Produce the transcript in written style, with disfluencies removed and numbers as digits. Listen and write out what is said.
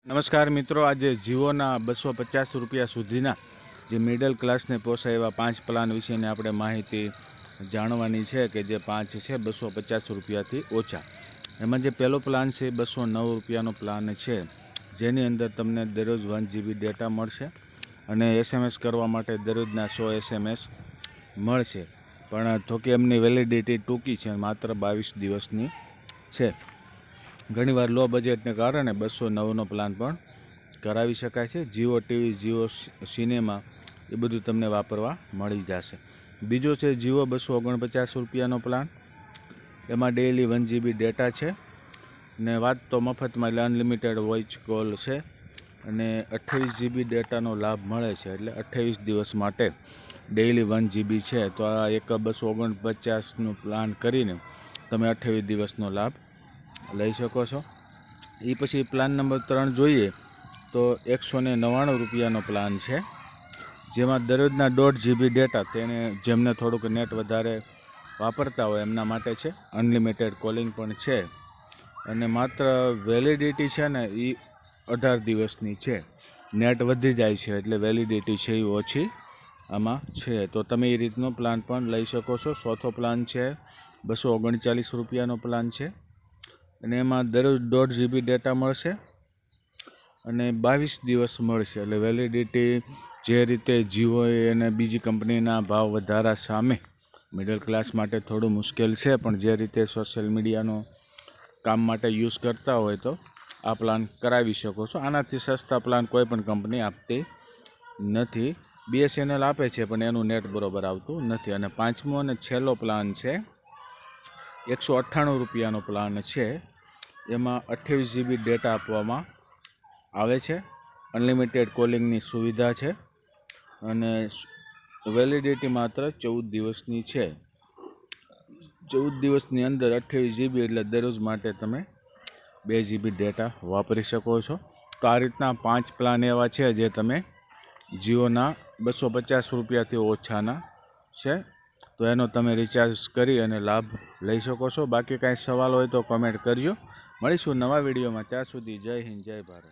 નમસ્કાર મિત્રો, આજે જીઓના 250 રૂપિયા સુધીના જે મિડલ ક્લાસને પોસાય એવા 5 પ્લાન વિશેની આપણે માહિતી જાણવાની છે કે જે 5 છે 250 રૂપિયાથી ઓછા. એમાં જે પહેલો પ્લાન છે 209 રૂપિયાનો પ્લાન છે, જેની અંદર તમને દરરોજ 1 GB ડેટા મળશે અને SMS કરવા માટે દરરોજના 100 SMS મળશે. પણ તો કે એમની વેલિડિટી ટૂંકી છે, માત્ર 22 દિવસની છે. ઘણીવાર લો બજેટને કારણે 209નો પ્લાન પણ કરાવી શકાય છે. જીઓ ટીવી, જીઓ સિનેમા એ બધું તમને વાપરવા મળી જશે. બીજો છે જીઓ 249 રૂપિયાનો પ્લાન. એમાં ડેઇલી 1 GB ડેટા છે ને વાત તો મફતમાં, એટલે અનલિમિટેડ વોઇસ કોલ છે અને 28 GB ડેટાનો લાભ મળે છે. એટલે 28 દિવસ માટે ડેઇલી 1 GB છે. તો આ એક 249નું પ્લાન કરીને તમે 28 દિવસનો લાભ લઈ શકો છો. એ પછી પ્લાન નંબર 3 જોઈએ તો 199 રૂપિયાનો પ્લાન છે, જેમાં દરરોજના 1.5 GB ડેટા, જેમને થોડુંક નેટ વધારે વાપરતા હોય એમના માટે છે. અનલિમિટેડ કોલિંગ પણ છે અને માત્ર વેલિડિટી છે ને એ 18 દિવસની છે. નેટ વધી જાય છે એટલે વેલિડિટી છે એ ઓછી આમાં છે. તો તમે એ રીતનો પ્લાન પણ લઈ શકો છો. ચોથો પ્લાન છે 239 રૂપિયાનો પ્લાન છે અને એમાં દરરોજ 1.5 GB ડેટા મળશે અને 22 દિવસ મળશે. એટલે વેલિડિટી જે રીતે જીઓએ અને બીજી કંપનીના ભાવ વધારા સામે મિડલ ક્લાસ માટે થોડું મુશ્કેલ છે, પણ જે રીતે સોશિયલ મીડિયાનો કામ માટે યુઝ કરતા હોય તો આ પ્લાન કરાવી શકો છો. આનાથી સસ્તા પ્લાન કોઈ પણ કંપની આપતી નથી. BSNL આપે છે પણ એનું નેટ બરોબર આવતું નથી. અને પાંચમો અને છેલ્લો પ્લાન છે 198 રૂપિયાનો પ્લાન છે. એમાં 28 GB ડેટા આપવામાં આવે છે, અનલિમિટેડ કોલિંગની સુવિધા છે અને વેલિડિટી માત્ર 14 દિવસની છે. 14 દિવસની અંદર 28 GB, એટલે દરરોજ માટે તમે 2 GB ડેટા વાપરી શકો છો. તો આ રીતના 5 પ્લાન એવા છે જે તમે જીઓના 250 રૂપિયાથી ઓછાના છે. તો એનો તમે રિચાર્જ કરી અને લાભ લઈ શકો છો. બાકી કાંઈ સવાલ હોય તો કમેન્ટ કરજો. મળીશું નવા વિડીયોમાં. ત્યાં સુધી જય હિન્દ, જય ભારત.